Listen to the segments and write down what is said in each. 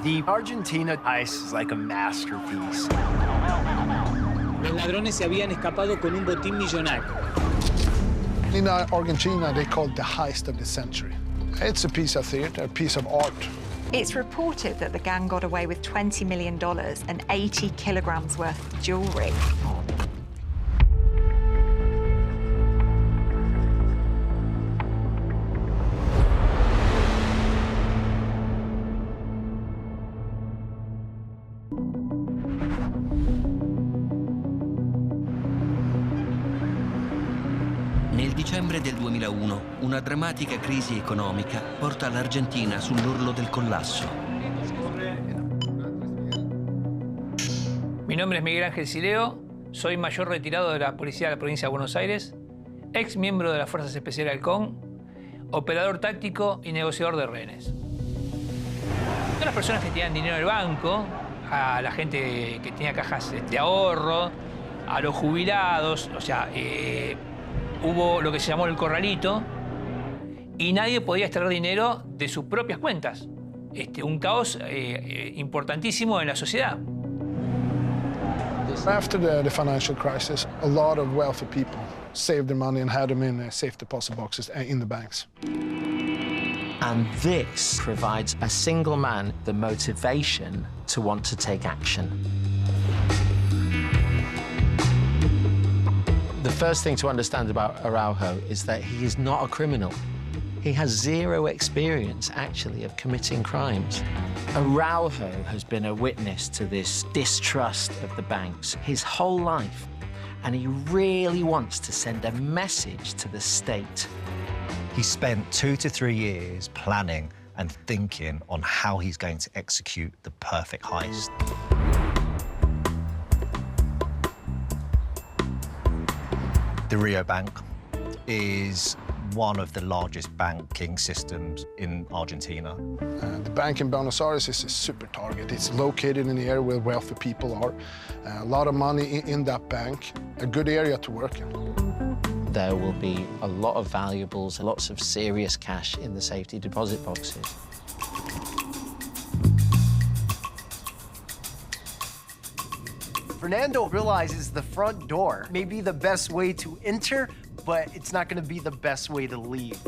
The Argentina heist is like a masterpiece. Los ladrones se habían escapado con un botín millonario. In Argentina, they call it the heist of the century. It's a piece of theater, a piece of art. It's reported that the gang got away with $20 million and 80 kilograms worth of jewelry. Nel dicembre del 2001, una drammatica crisi economica porta l'Argentina sull'orlo del collasso. Mi nombre es Miguel Ángel Sileo, soy mayor retirado de la Policía de la Provincia de Buenos Aires, ex miembro de las Fuerzas Especiales Halcón, operador táctico y negociador de rehenes. A las personas que tenían dinero en el banco, a la gente que tenía cajas de ahorro, a los jubilados, o sea, hubo lo que se llamó el corralito y nadie podía extraer dinero de sus propias cuentas. Un caos importantísimo en la sociedad. After the financial crisis, a lot of wealthy people saved their money and had them in safe deposit boxes in the banks. And this provides a single man the motivation to want to take action. The first thing to understand about Araujo is that he is not a criminal. He has zero experience, actually, of committing crimes. Araujo has been a witness to this distrust of the banks his whole life, and he really wants to send a message to the state. He spent 2 to 3 years planning and thinking on how he's going to execute the perfect heist. The Rio Bank is one of the largest banking systems in Argentina. The bank in Buenos Aires is a super target. It's located in the area where wealthy people are. A lot of money in that bank, a good area to work in. There will be a lot of valuables, lots of serious cash in the safety deposit boxes. Fernando realizes the front door may be the best way to enter, but it's not going to be the best way to leave.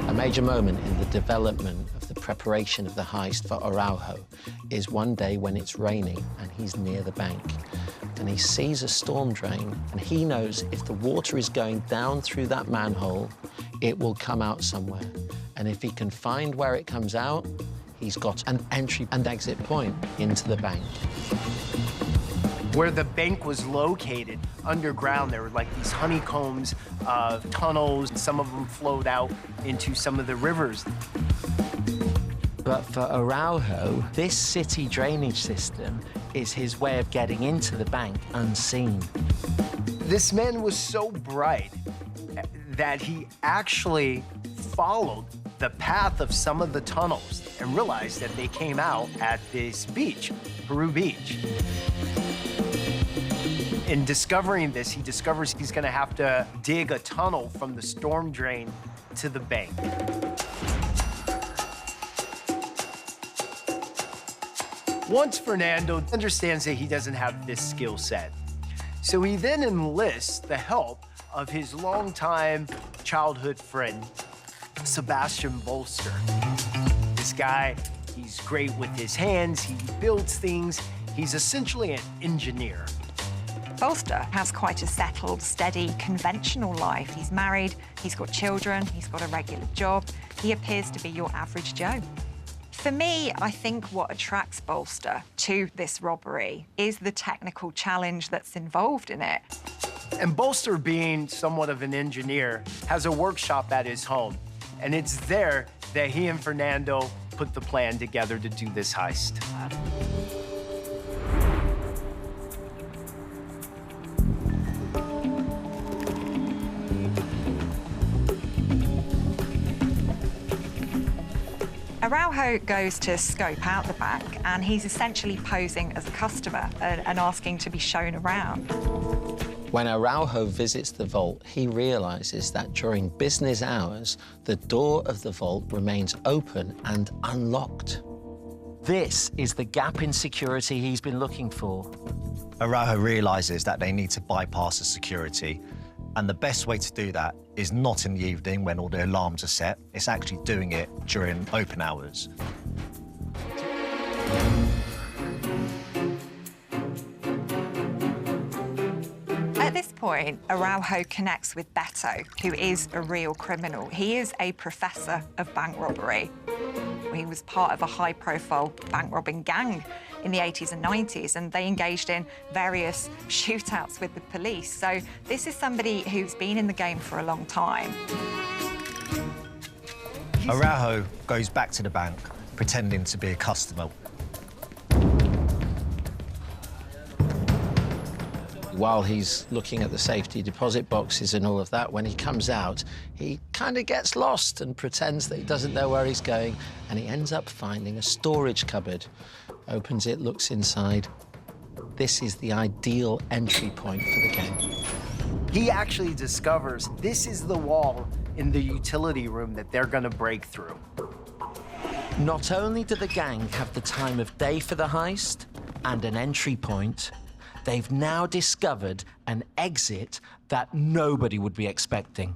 A major moment in the development of the preparation of the heist for Araujo is one day when it's raining and he's near the bank. And he sees a storm drain, and he knows if the water is going down through that manhole, it will come out somewhere. And if he can find where it comes out, he's got an entry and exit point into the bank. Where the bank was located, underground, there were like these honeycombs of tunnels. Some of them flowed out into some of the rivers. But for Araujo, this city drainage system is his way of getting into the bank unseen. This man was so bright that he actually followed the path of some of the tunnels and realized that they came out at this beach, Peru Beach. In discovering this, he discovers he's going to have to dig a tunnel from the storm drain to the bank. Once Fernando understands that he doesn't have this skill set, so he then enlists the help of his longtime childhood friend, Sebastian Bolster. This guy, he's great with his hands, he builds things, he's essentially an engineer. Bolster has quite a settled, steady, conventional life. He's married, he's got children, he's got a regular job. He appears to be your average Joe. For me, I think what attracts Bolster to this robbery is the technical challenge that's involved in it. And Bolster, being somewhat of an engineer, has a workshop at his home. And it's there that he and Fernando put the plan together to do this heist. Araujo goes to scope out the bank, and he's essentially posing as a customer and asking to be shown around. When Araujo visits the vault, he realizes that during business hours, the door of the vault remains open and unlocked. This is the gap in security he's been looking for. Araujo realizes that they need to bypass the security, and the best way to do that is not in the evening when all the alarms are set. It's actually doing it during open hours. At this point, Araujo connects with Beto, who is a real criminal. He is a professor of bank robbery. He was part of a high-profile bank robbing gang in the 80s and 90s, and they engaged in various shootouts with the police. So this is somebody who's been in the game for a long time. Araujo goes back to the bank, pretending to be a customer. While he's looking at the safety deposit boxes and all of that, when he comes out, he kind of gets lost and pretends that he doesn't know where he's going, and he ends up finding a storage cupboard. Opens it, looks inside. This is the ideal entry point for the gang. He actually discovers this is the wall in the utility room that they're gonna break through. Not only do the gang have the time of day for the heist and an entry point, they've now discovered an exit that nobody would be expecting.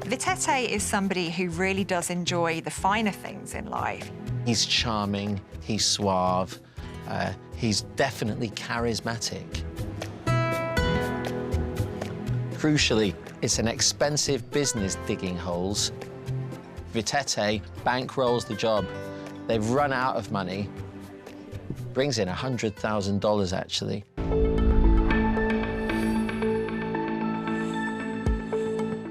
Vitete is somebody who really does enjoy the finer things in life. He's charming, he's suave, he's definitely charismatic. Crucially, it's an expensive business digging holes. Vitete bankrolls the job. They've run out of money. Brings in $100,000, actually.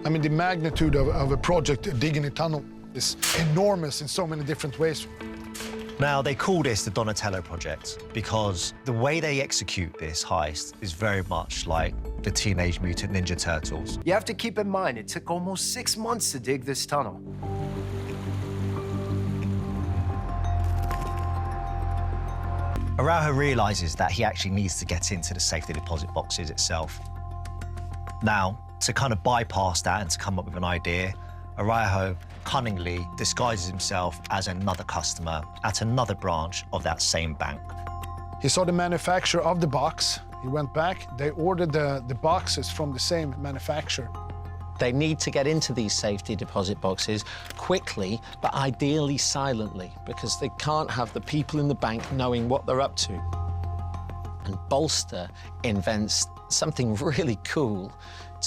I mean, the magnitude of a project digging a tunnel is enormous in so many different ways. Now, they call this the Donatello Project because the way they execute this heist is very much like the Teenage Mutant Ninja Turtles. You have to keep in mind, it took almost 6 months to dig this tunnel. Araujo realizes that he actually needs to get into the safety deposit boxes itself. Now, to kind of bypass that and to come up with an idea, Araujo cunningly disguises himself as another customer at another branch of that same bank. He saw the manufacturer of the box. He went back. They ordered the boxes from the same manufacturer. They need to get into these safety deposit boxes quickly, but ideally silently, because they can't have the people in the bank knowing what they're up to. And Bolster invents something really cool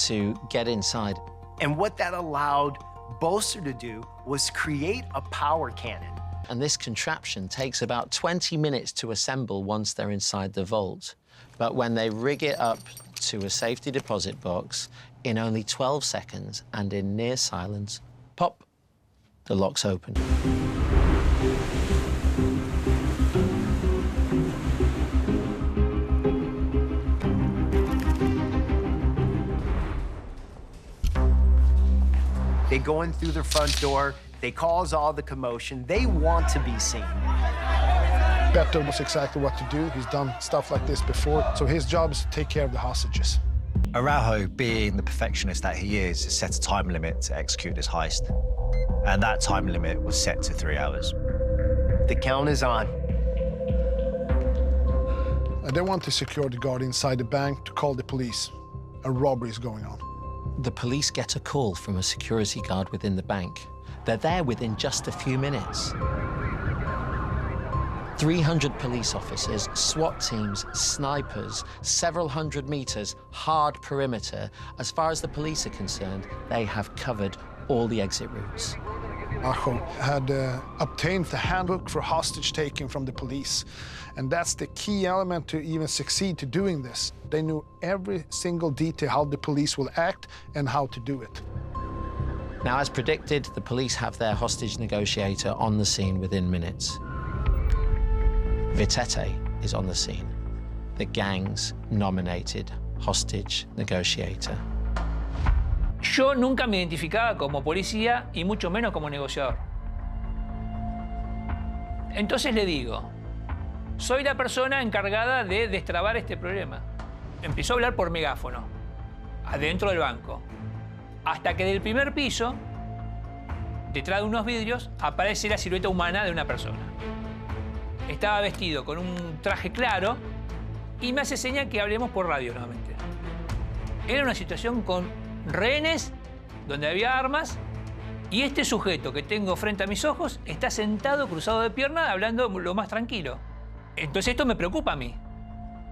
to get inside. And what that allowed Bolster to do was create a power cannon. And this contraption takes about 20 minutes to assemble once they're inside the vault. But when they rig it up to a safety deposit box, in only 12 seconds and in near silence, pop, the lock's open. They go in through the front door, they cause all the commotion, they want to be seen. Beto knows exactly what to do. He's done stuff like this before, so his job is to take care of the hostages. Araujo, being the perfectionist that he is, has set a time limit to execute this heist. And that time limit was set to 3 hours. The count is on. They want the security guard inside the bank to call the police. A robbery is going on. The police get a call from a security guard within the bank. They're there within just a few minutes. 300 police officers, SWAT teams, snipers, several hundred meters, hard perimeter. As far as the police are concerned, they have covered all the exit routes. Araujo had obtained the handbook for hostage-taking from the police. And that's the key element to even succeed to doing this. They knew every single detail how the police will act and how to do it. Now, as predicted, the police have their hostage negotiator on the scene within minutes. Vitete is on the scene, the gang's nominated hostage negotiator. Yo nunca me identificaba como policía y mucho menos como negociador. Entonces le digo, soy la persona encargada de destrabar este problema. Empezó a hablar por megáfono, adentro del banco, hasta que del primer piso detrás de unos vidrios, aparece la silueta humana de una persona. Estaba vestido con un traje claro y me hace señal que hablemos por radio nuevamente. Era una situación con rehenes, donde había armas, y este sujeto que tengo frente a mis ojos está sentado, cruzado de pierna, hablando lo más tranquilo. Entonces esto me preocupa a mí,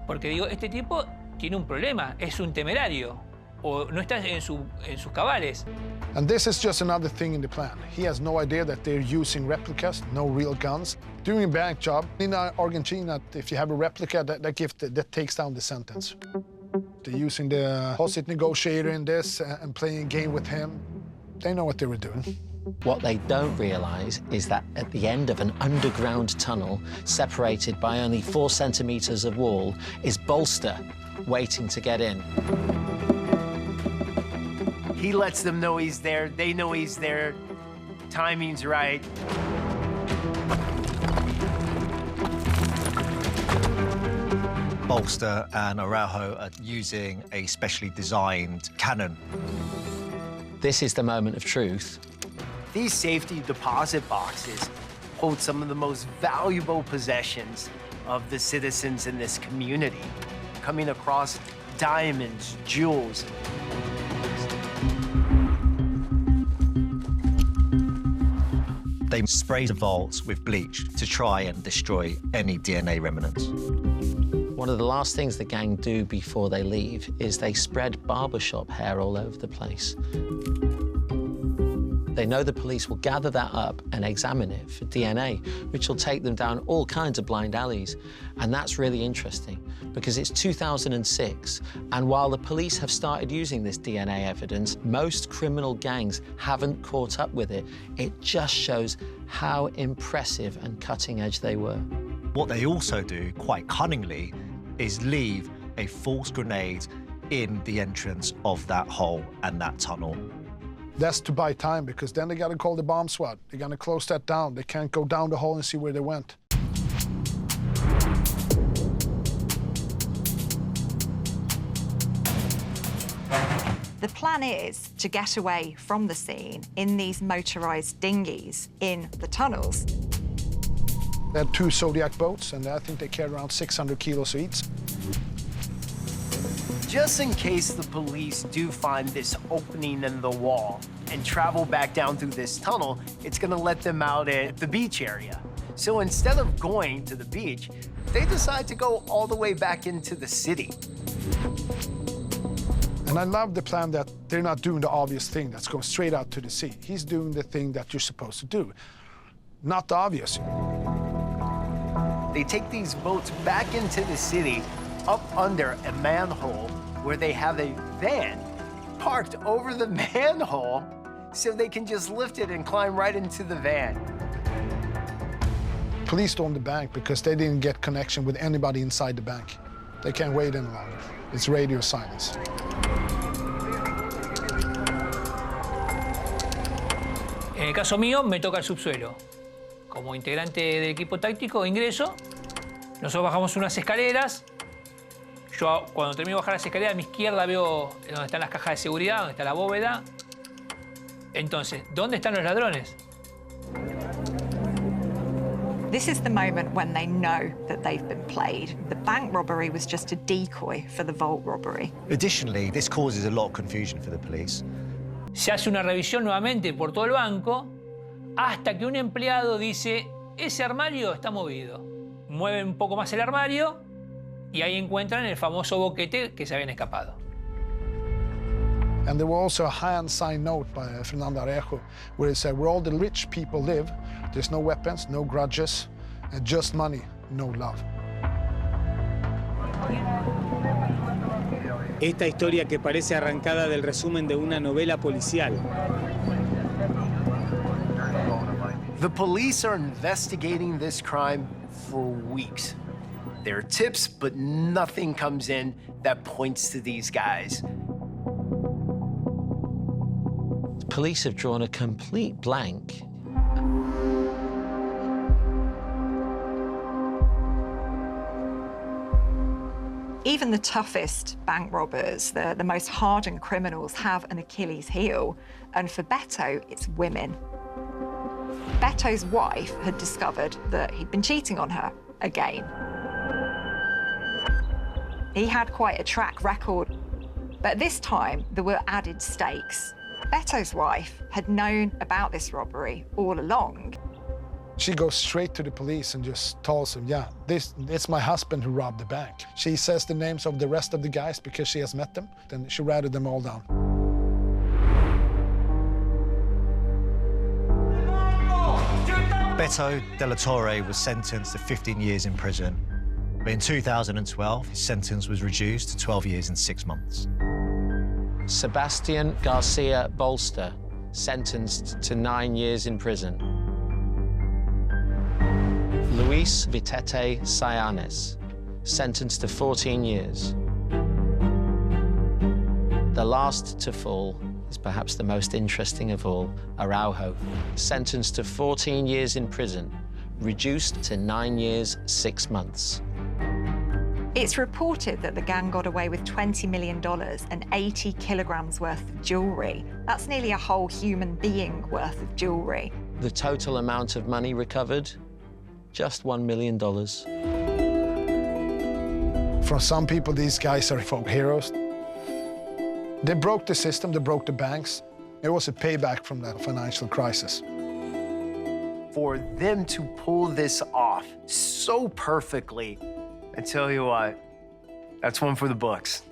porque digo, este tipo tiene un problema, es un temerario, o no está en sus cabales. And this is just another thing in the plan. He has no idea that they're using replicas, no real guns. Doing a bank job in Argentina, if you have a replica, that takes down the sentence. They're using the deposit negotiator in this and playing a game with him. They know what they were doing. What they don't realize is that at the end of an underground tunnel, separated by only 4 centimeters of wall, is Bolster waiting to get in. He lets them know he's there. They know he's there. Timing's right. Bolster and Araujo are using a specially designed cannon. This is the moment of truth. These safety deposit boxes hold some of the most valuable possessions of the citizens in this community, coming across diamonds, jewels. They spray the vaults with bleach to try and destroy any DNA remnants. One of the last things the gang do before they leave is they spread barbershop hair all over the place. They know the police will gather that up and examine it for DNA, which will take them down all kinds of blind alleys. And that's really interesting because it's 2006, and while the police have started using this DNA evidence, most criminal gangs haven't caught up with it. It just shows how impressive and cutting edge they were. What they also do, quite cunningly, is leave a false grenade in the entrance of that hole and that tunnel. That's to buy time, because then they gotta call the bomb squad. They're gonna close that down. They can't go down the hole and see where they went. The plan is to get away from the scene in these motorized dinghies in the tunnels. They had 2 Zodiac boats, and I think they carried around 600 kilos each. Just in case the police do find this opening in the wall and travel back down through this tunnel, it's gonna let them out at the beach area. So instead of going to the beach, they decide to go all the way back into the city. And I love the plan that they're not doing the obvious thing that's going straight out to the sea. He's doing the thing that you're supposed to do, not the obvious. They take these boats back into the city, up under a manhole where they have a van parked over the manhole so they can just lift it and climb right into the van. Police stormed the bank because they didn't get connection with anybody inside the bank. They can't wait any longer. It's radio silence. En el caso mío, me toca el subsuelo. Como integrante del equipo táctico, ingreso. Nosotros bajamos unas escaleras. Yo, cuando termino de bajar las escaleras, a mi izquierda veo donde están las cajas de seguridad, donde está la bóveda. Entonces, ¿dónde están los ladrones? This is the moment when they know that they've been played. The bank robbery was just a decoy for the vault robbery. Additionally, this causes a lot of confusion for the police. Se hace una revisión nuevamente por todo el banco hasta que un empleado dice, ese armario está movido. Mueven un poco más el armario y ahí encuentran el famoso boquete que se habían escapado. And there was also a hand-signed note by Fernando Araujo where it said, where all the rich people live, there's no weapons, no grudges, and just money, no love. Esta historia que parece arrancada del resumen de una novela policial. The police are investigating this crime for weeks. There are tips, but nothing comes in that points to these guys. The police have drawn a complete blank. Even the toughest bank robbers, the most hardened criminals, have an Achilles heel. And for Beto, it's women. Beto's wife had discovered that he'd been cheating on her again. He had quite a track record, but this time there were added stakes. Beto's wife had known about this robbery all along. She goes straight to the police and just tells them, yeah, it's my husband who robbed the bank. She says the names of the rest of the guys because she has met them, then she ratted them all down. Beto Della Torre was sentenced to 15 years in prison. But in 2012, his sentence was reduced to 12 years and 6 months. Sebastian Garcia Bolster, sentenced to 9 years in prison. Luis Vitete Sayanes, sentenced to 14 years. The last to fall is perhaps the most interesting of all, Araujo, sentenced to 14 years in prison, reduced to 9 years, 6 months. It's reported that the gang got away with $20 million and 80 kilograms worth of jewelry. That's nearly a whole human being worth of jewelry. The total amount of money recovered, just $1 million. For some people, these guys are folk heroes. They broke the system, they broke the banks. It was a payback from that financial crisis. For them to pull this off so perfectly, I tell you what, that's one for the books.